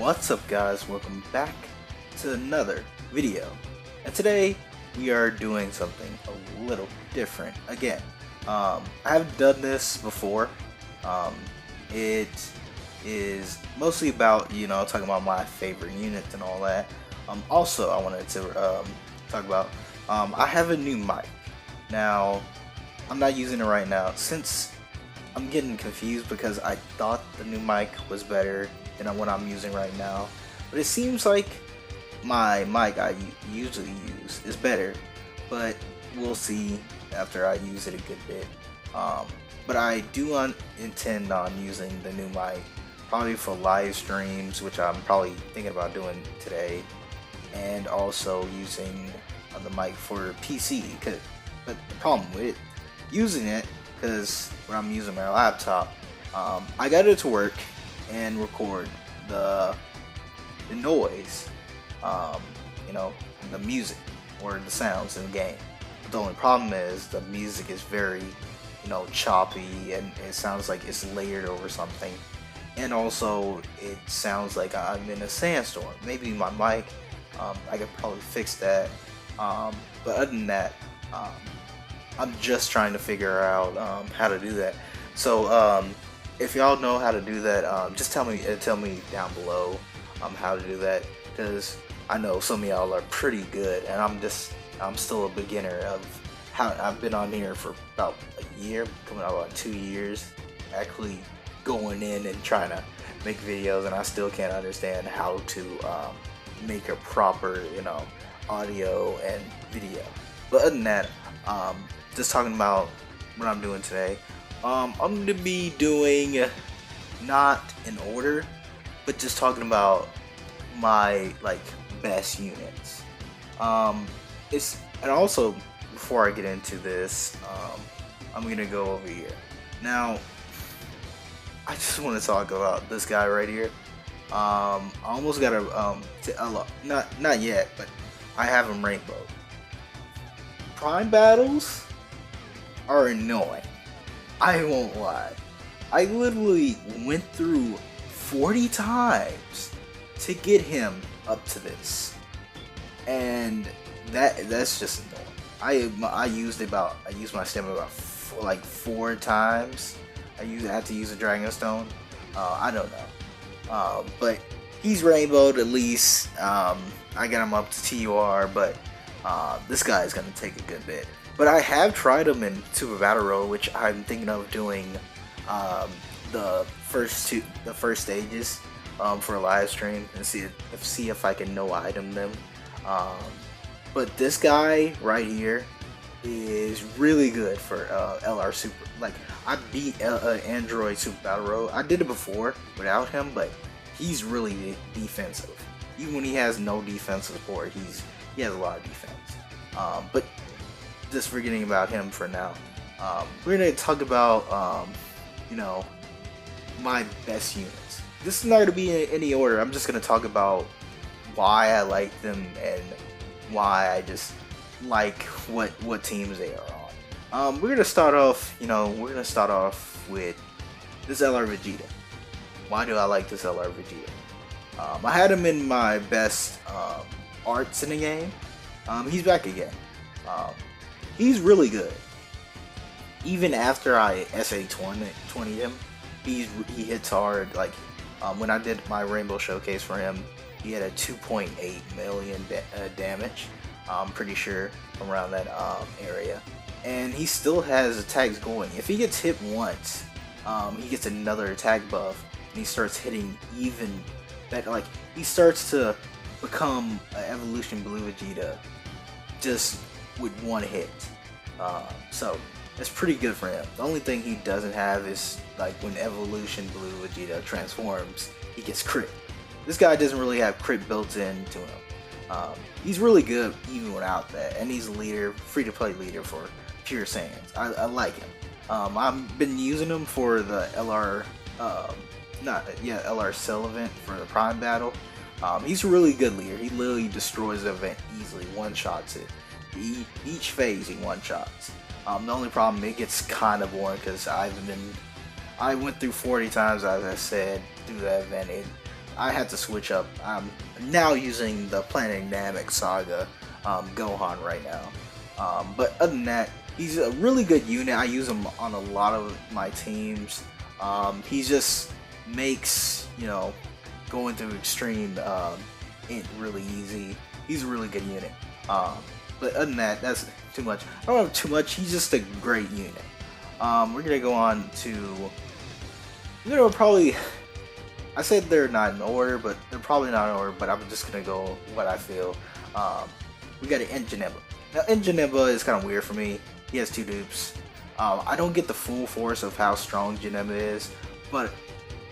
What's up, guys? Welcome back to another video. And today we are doing something a little different again. I haven't done this before. It is mostly about, talking about my favorite units and all that. Also, I wanted to talk about, I have a new mic. Now, I'm not using it right now since I'm getting confused because I thought the new mic was better than what I'm using right now. But it seems like my mic I usually use is better, but we'll see after I use it a good bit. But I do intend on using the new mic probably for live streams, which I'm probably thinking about doing today, and also using the mic for PC. But the problem with using it, because when I'm using my laptop, I got it to work and record the noise, the music or the sounds in the game. But the only problem is the music is very, choppy, and it sounds like it's layered over something. And also, it sounds like I'm in a sandstorm. Maybe my mic, I could probably fix that. But other than that, I'm just trying to figure out how to do that. So if y'all know how to do that, just tell me down below how to do that, because I know some of y'all are pretty good, and I'm still a beginner of how. I've been on here for about a year, coming out about 2 years, actually going in and trying to make videos, and I still can't understand how to make a proper audio and video. But other than that, just talking about what I'm doing today. I'm going to be doing, not in order, but just talking about my best units. And also, before I get into this, I'm gonna go over here. Now, I just want to talk about this guy right here. I almost got not yet, but I have him rainbow. Prime battles are annoying. I won't lie. I literally went through 40 times to get him up to this, and that's just annoying. I used my stamina about 4 times. I had to use a dragon stone. I don't know. But he's rainbowed at least. I got him up to TUR, but this guy is gonna take a good bit. But I have tried him in Super Battle Royale, which I'm thinking of doing the first stages for a live stream and see if I can no item them. But this guy right here is really good for LR Super. I beat Android Super Battle Royale. I did it before without him, but he's really defensive. Even when he has no defensive support, he has a lot of defense. But just forgetting about him for now. We're gonna talk about my best units. This is not gonna be in any order. I'm just gonna talk about why I like them and why I just like what teams they are on. We're gonna start off. With this LR Vegeta. Why do I like this LR Vegeta? I had him in my best arts in the game. He's back again. He's really good. Even after I SA20 him, he hits hard. When I did my Rainbow Showcase for him, he had a 2.8 million damage. I'm pretty sure around that area, and he still has attacks going. If he gets hit once, he gets another attack buff, and he starts hitting even better. He starts to become an Evolution Blue Vegeta just with one hit. So that's pretty good for him. The only thing he doesn't have is when Evolution Blue Vegeta transforms, he gets crit. This guy doesn't really have crit built into him. He's really good even without that, and he's a leader, free to play leader for Pure Saiyans. I like him. I've been using him for the LR Cell event for the Prime battle. He's a really good leader. He literally destroys the event easily, one-shots it. Each phase he one-shots. The only problem, it gets kind of boring because I went through 40 times, as I said, through that event. I had to switch up. I'm now using the Planet Namek Saga Gohan right now. But other than that, he's a really good unit. I use him on a lot of my teams. He just makes, going through extreme ain't really easy. He's a really good unit. But other than that, that's too much. I don't have too much. He's just a great unit. We're gonna go on to, probably. I said they're not in order, but they're probably not in order. But I'm just gonna go what I feel. We got an Engineba. Now Engineba is kind of weird for me. He has 2 dupes. I don't get the full force of how strong Geneba is, but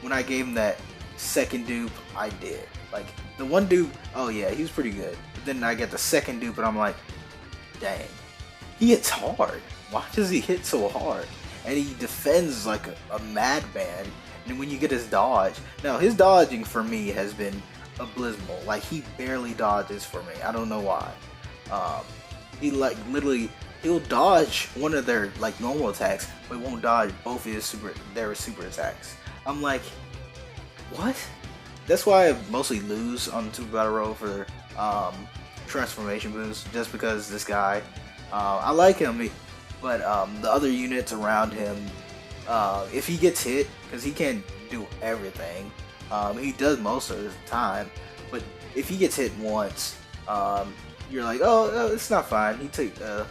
when I gave him that second dupe, I did. Like the one dupe, oh yeah, he was pretty good. But then I get the second dupe, and I'm like, dang, he hits hard. Why does he hit so hard? And he defends like a madman. And when you get his dodge, now his dodging for me has been abysmal. Like he barely dodges for me. I don't know why. He like literally he'll dodge one of their like normal attacks, but won't dodge both of his their super attacks. I'm like, what? That's why I mostly lose on Super Battle Road for transformation boost, just because this guy, I like him, but the other units around him, if he gets hit, because he can't do everything, he does most of the time, but if he gets hit once, you're like, oh, it's not fine, he took a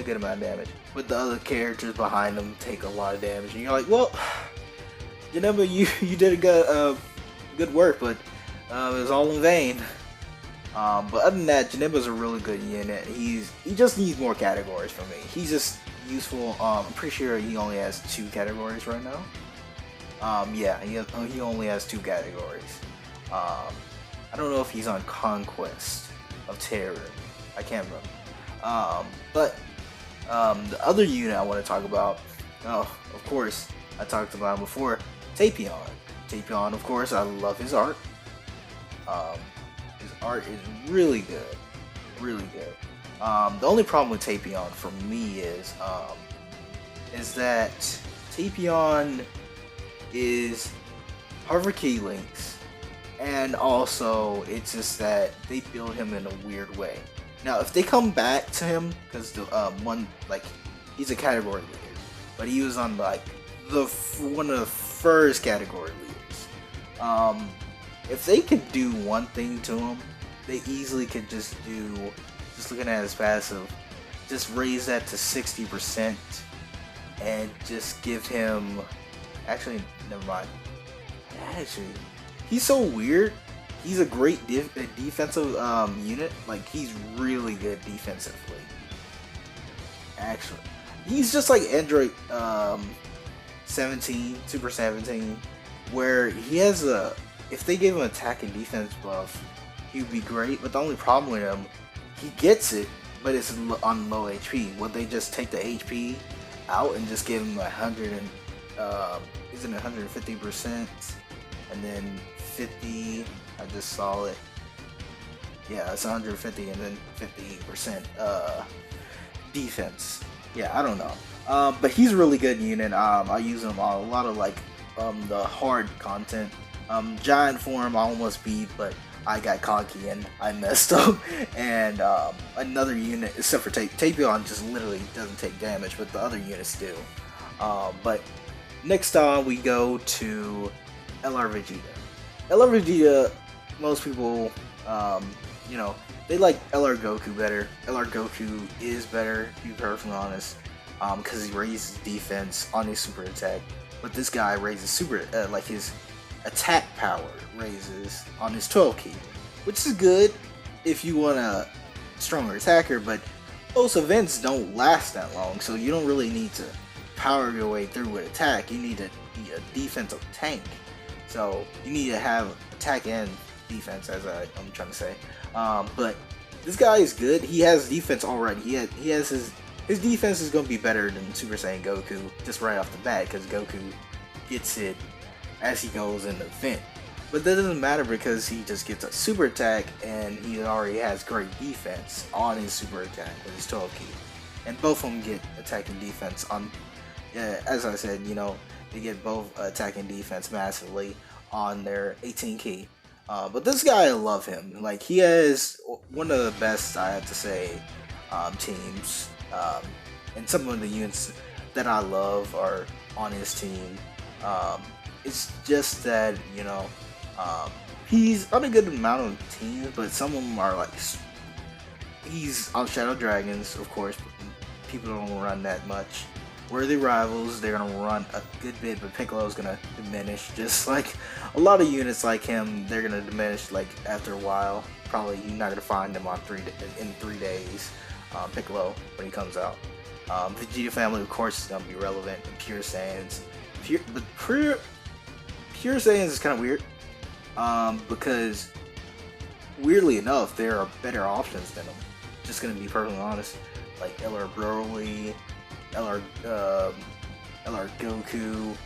good amount of damage, but the other characters behind him take a lot of damage, and you're like, well, Geneva, you did a good work, but it was all in vain. But other than that, Geneva's a really good unit. He just needs more categories for me. He's just useful. I'm pretty sure he only has 2 categories right now. Yeah, he only has 2 categories. I don't know if he's on Conquest of Terror. I can't remember. But the other unit I want to talk about, of course, I talked about him before, Tapion. Tapion, of course, I love his art. His art is really good. Really good. The only problem with Tapion for me is that Tapion is hard for key links, and also it's just that they build him in a weird way. Now, if they come back to him, because the he's a category leader, but he was on like one of the first category leaders. If they could do one thing to him, they easily could just looking at his passive, just raise that to 60% and just give him, actually, never mind. Actually, he's so weird. He's a great defensive unit. Like, he's really good defensively. Actually, he's just like Android 17, Super 17, where he has if they gave him attack and defense buff, he would be great, but the only problem with him, he gets it, but it's on low HP. Would they just take the HP out and just give him 100 and, isn't it 150%, and then 50, I just saw it, yeah, it's 150 and then 50% defense. Yeah, I don't know. But he's a really good unit. I use him on a lot of like the hard content. Giant form I almost beat, but I got cocky and I messed up. And another unit, except for Tapion, just literally doesn't take damage, but the other units do. But next on we go to LR Vegeta. LR Vegeta, most people, they like LR Goku better. LR Goku is better, to be perfectly honest, because he raises defense on his super attack. But this guy raises his attack power raises on his 12 key, which is good if you want a stronger attacker, but those events don't last that long, so you don't really need to power your way through with attack. You need to be a defensive tank, so you need to have attack and defense, as I'm trying to say. But this guy is good. He has defense already. He has his defense is going to be better than Super Saiyan Goku just right off the bat, because Goku gets it as he goes in the event. But that doesn't matter, because he just gets a super attack and he already has great defense on his super attack with his 12 key. And both of them get attack and defense on, as I said, they get both attack and defense massively on their 18 key. But this guy, I love him. Like, he has one of the best, I have to say, teams. And some of the units that I love are on his team. Um, it's just that, he's on a good amount of teams, but some of them are like, he's on Shadow Dragons, of course. People don't run that much. Worthy Rivals, they're gonna run a good bit, but Piccolo's gonna diminish. Just like a lot of units like him, they're gonna diminish like after a while. Probably you're not gonna find him in 3 days. Piccolo when he comes out. Vegeta family, of course, is gonna be relevant. And Pure Saiyans, Pure Saiyans is kind of weird. Because weirdly enough, there are better options than him. Just gonna be perfectly honest, like LR Broly, LR Goku,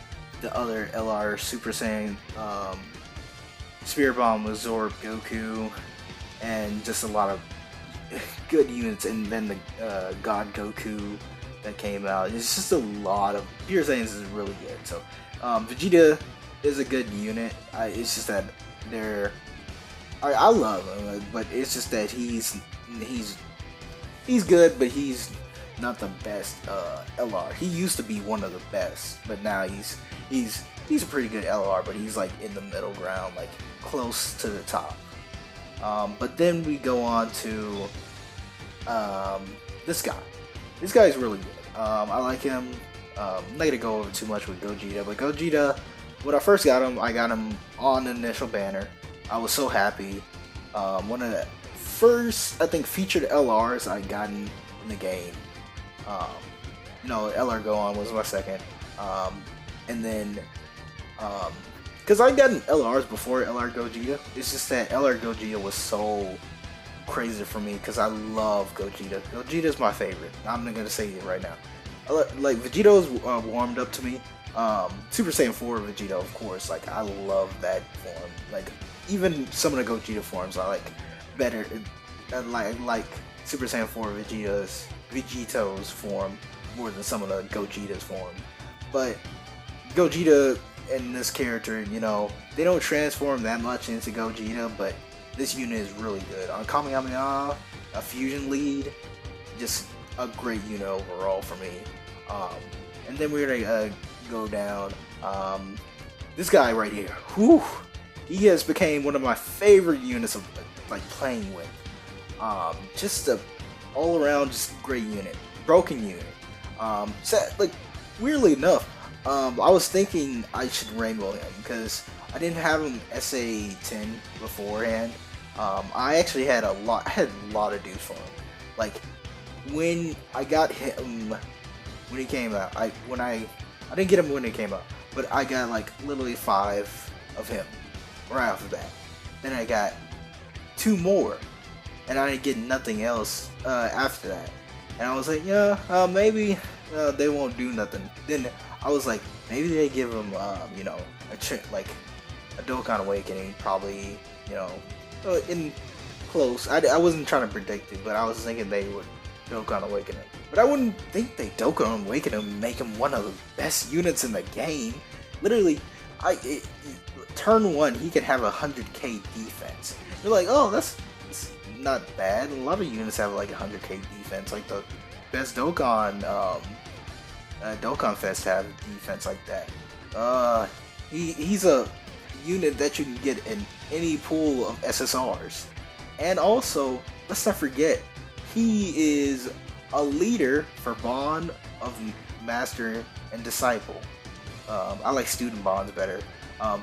the other LR Super Saiyan, Spirit Bomb Absorb Goku, and just a lot of good units, and then the God Goku that came out. It's just a lot of Pure Saiyans is really good. So Vegeta is a good unit. It's just that I love him, but it's just that he's good, but he's not the best LR. He used to be one of the best, but now he's a pretty good LR, but he's like in the middle ground, like close to the top. But then we go on to this guy. This guy is really good. I like him. I'm not gonna go over too much with Gogeta, but Gogeta, when I first got him, I got him on the initial banner. I was so happy. One of the first, I think, featured LRs I gotten in the game. LR Gohan was my second. And then, because I gotten LRs before LR Gogeta. It's just that LR Gogeta was so crazy for me because I love Gogeta. Gogeta's my favorite. I'm not gonna say it right now. Like Vegeto's warmed up to me. Super Saiyan 4 Vegeta, of course. Like, I love that form. Like, even some of the Gogeta forms I like better. Like Super Saiyan 4 Vegeto's form more than some of the Gogeta's form. But Gogeta and this character, they don't transform that much into Gogeta, but this unit is really good. On Kamehameha, a fusion lead, just a great unit overall for me. And then we're gonna go down. This guy right here, he has became one of my favorite units of like playing with. Just a all around just great unit, broken unit. Like weirdly enough, I was thinking I should rainbow him because I didn't have him SA10 beforehand. I actually had a lot of dues for him. Like when I got him when he came out, I didn't get him when he came out, but I got like literally 5 of him right off the bat. Then I got 2 more, and I didn't get nothing else after that. And I was like, yeah, maybe they won't do nothing. Then I was like, maybe they give him, like a Dokkan Awakening, probably, in close. I wasn't trying to predict it, but I was thinking they would Dokkan Awaken him. But I wouldn't think they Dokkan Awaken him and make him one of the best units in the game. Literally, turn 1, he could have 100k defense. You're like, oh, that's not bad. A lot of units have like 100k defense. Like the best Dokkan Fest have defense like that. He's a unit that you can get in any pool of SSRs. And also, let's not forget, he is a leader for Bond of Master and Disciple. I like Student Bonds better,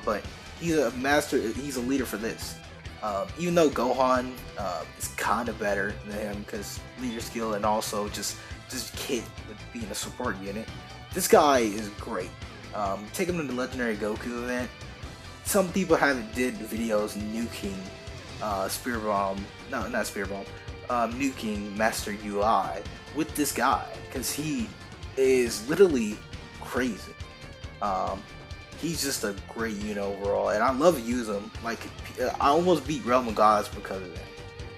but he's a master. He's a leader for this. Even though Gohan is kind of better than him because leader skill and also just kid with being a support unit, this guy is great. Take him to the Legendary Goku event. Some people did videos nuking Spirit Bomb. No, not Spirit Bomb. Nuking Master UI with this guy because he is literally crazy. He's just a great unit overall, and I love to use him. Like, I almost beat Realm of Gods because of that.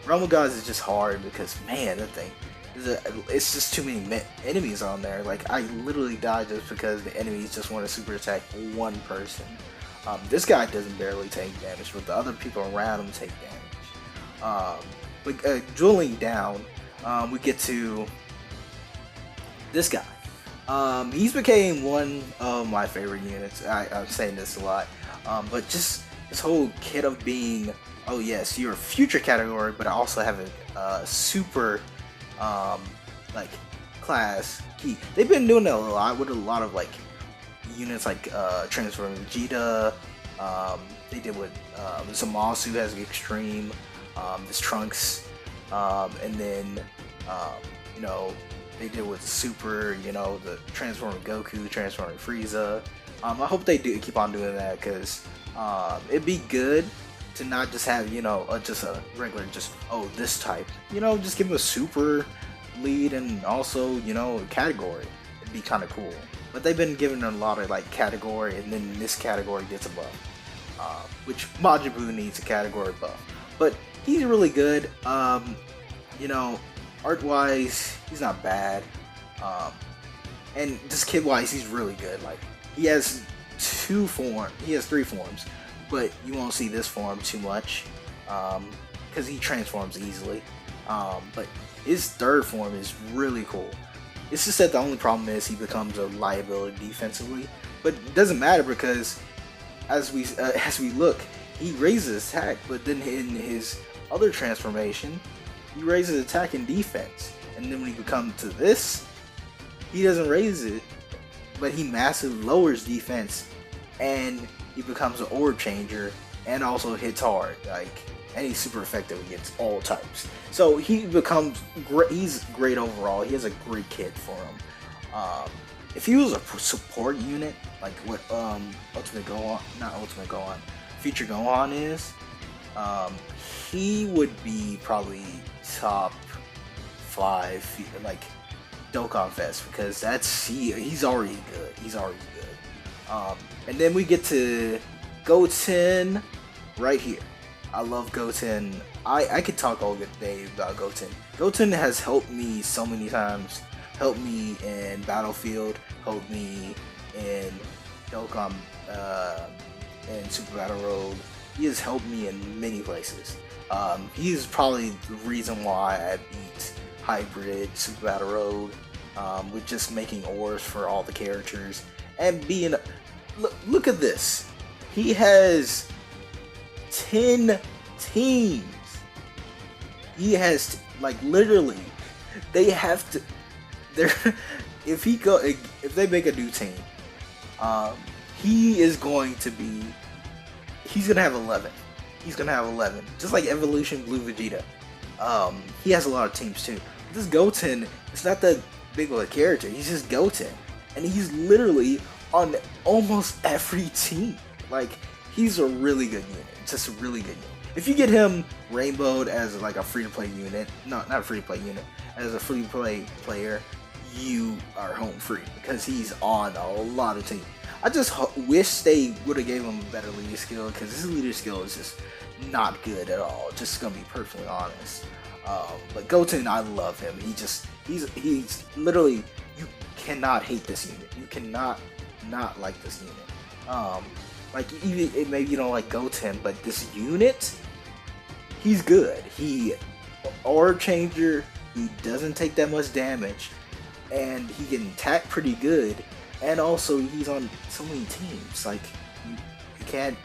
Realm of Gods is just hard because, man, that thing, it's just too many enemies on there. Like, I literally died just because the enemies just want to super attack one person. This guy doesn't barely take damage, but the other people around him take damage. Drilling down, we get to this guy. He's became one of my favorite units. I'm saying this a lot, but just this whole kit of being, oh yes, you're a future category, but I also have a super like class key. They've been doing that a lot with a lot of like units like Transforming Vegeta. They did with Zamasu has extreme, this Trunks, and then you know, they did with Super, you know, the Transforming Goku, Transforming Frieza. I hope they do keep on doing that, because it'd be good to not just have, you know, just a regular, this type. You know, just give them a super lead and also, you know, a category. It'd be kind of cool. But they've been giving them a lot of like category, and then this category gets a buff, which Majin Buu needs a category buff. But he's really good. You know, art-wise, he's not bad. And just kid-wise, he's really good. Like, he has three forms, but you won't see this form too much, because he transforms easily. But his third form is really cool. It's just that the only problem is he becomes a liability defensively, but it doesn't matter, because as we look, he raises attack, but then in his other transformation, he raises attack and defense. And then when he becomes to this, he doesn't raise it, but he massively lowers defense, and he becomes an orb changer, and also hits hard. And he's super effective against all types. So he becomes great. He's great overall. He has a great kit for him. If he was a support unit, like what Future Gohan is, he would be probably top 5, like Dokkan Fest, because he's already good. And then we get to Goten right here. I love Goten. I could talk all day about Goten. Goten has helped me so many times. Helped me in Battlefield. Helped me in Dokkan and Super Battle Road. He has helped me in many places. He is probably the reason why I beat Hybrid Super Battle Road, with just making ores for all the characters and being. Look at this. He has 10 teams. He has literally. They have to. If they make a new team, he is going to be. He's gonna have 11. He's gonna have 11, just like Evolution Blue Vegeta. He has a lot of teams too. This Goten, it's not that big of a character. He's just Goten, and he's literally on almost every team. He's a really good unit. Just a really good unit. If you get him rainbowed as like a free-to-play unit, not a free-to-play unit, as a free-to-play player, you are home free, because he's on a lot of teams. I just wish they would have gave him a better leader skill, because his leader skill is just not good at all. Just gonna be perfectly honest. But Goten, I love him. He's literally, you cannot hate this unit. You cannot not like this unit. Even maybe you don't like Goten, but this unit, he's good. He orb changer. He doesn't take that much damage, and he can attack pretty good. And also, he's on so many teams. You can't.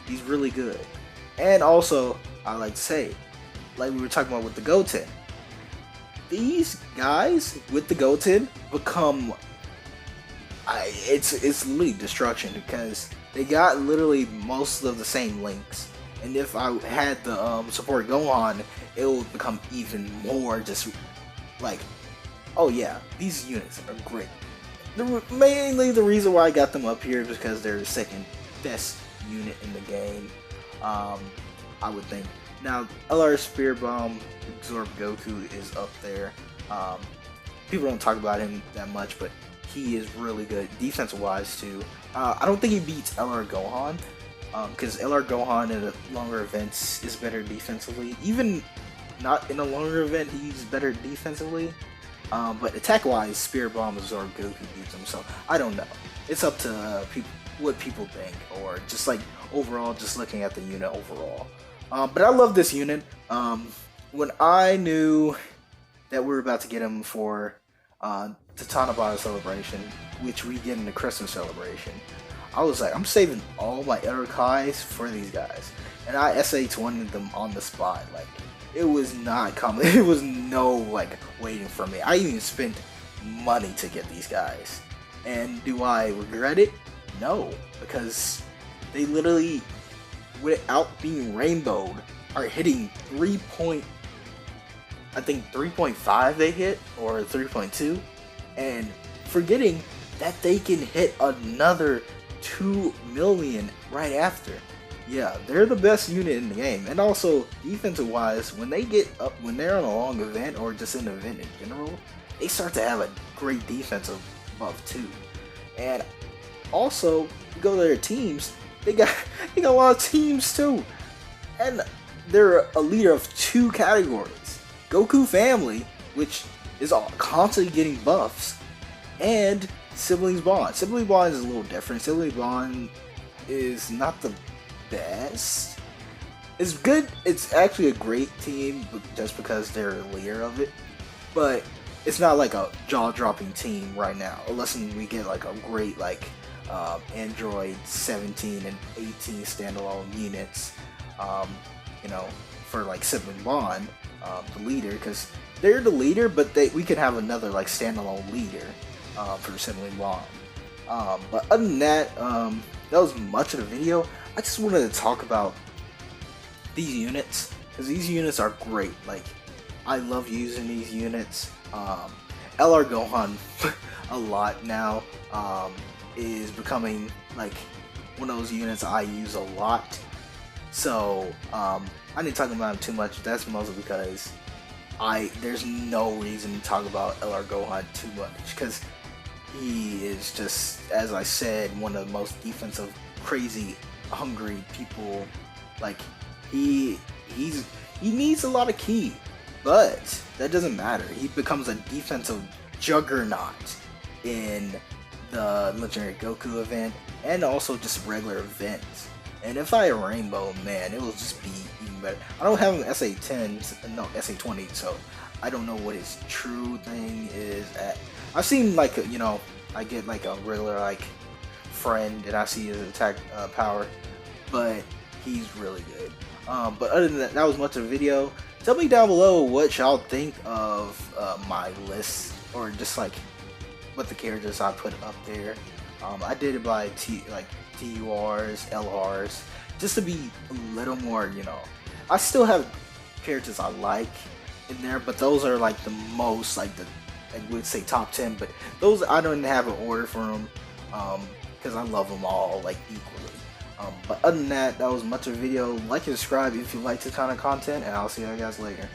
He's really good. And also, I like to say, like we were talking about with the Goten, these guys with the Goten become. It's literally destruction, because they got literally most of the same links. And if I had the support Gohan, it would become even more just oh yeah, these units are great. Mainly the reason why I got them up here is because they're the second best unit in the game. I would think. Now, LR Spear Bomb Absorb Goku is up there. People don't talk about him that much, but he is really good defensive-wise too. I don't think he beats LR Gohan, because LR Gohan in the longer events is better defensively. Even not in a longer event, he's better defensively. But attack-wise, Spear Bomb Absorb Goku beats him. So I don't know. It's up to people. what people think, or just like overall, just looking at the unit overall. But I love this unit. When I knew that we were about to get him for the Tanabata celebration, which we get in the Christmas celebration, I was like, I'm saving all my Urukais for these guys. And I SH1'd them on the spot. Like, it was not coming. It was no, like, waiting for me. I even spent money to get these guys. And do I regret it? No. Because they literally, without being rainbowed, are hitting 3.5 they hit, or 3.2. And forgetting that they can hit another 2 million right after. Yeah, they're the best unit in the game. And also, defensive wise, when they get up, when they're on a long event or just an event in general, they start to have a great defensive buff too. And also, you go to their teams, they got a lot of teams too. And they're a leader of 2 categories. Goku Family, which is constantly getting buffs, and Siblings Bond. Sibling Bond is a little different. Sibling Bond is not the best. It's good. It's actually a great team just because they're a leader of it. But it's not like a jaw-dropping team right now. Unless we get like a great like Android 17 and 18 standalone units. You know, for like Sibling Bond, the leader, because they're the leader, but we could have another like standalone leader for Sibling Bond. But other than that, that was much of the video. I just wanted to talk about these units because these units are great. Like, I love using these units. LR Gohan a lot now is becoming like one of those units I use a lot. So I didn't talk about him too much. That's mostly because there's no reason to talk about LR Gohan too much because he is just, as I said, one of the most defensive, crazy, hungry people. Like, he needs a lot of ki, but that doesn't matter. He becomes a defensive juggernaut in the Legendary Goku event and also just regular events. And if I rainbow, man, it will just be even better. I don't have an SA10, no, SA20, so I don't know what his true thing is at. I've seen, like, you know, I get like a regular like friend and I see his attack power, but he's really good. But other than that, that was much of the video. Tell me down below what y'all think of my list, or just like what the characters I put up there. I did it by TURs, LRs, just to be a little more, you know. I still have characters I like in there, but those are like the most, like I would say top 10, but those I don't have an order for them because I love them all like equally. But other than that, that was much of the video. Like and subscribe if you like this kind of content, and I'll see you guys later.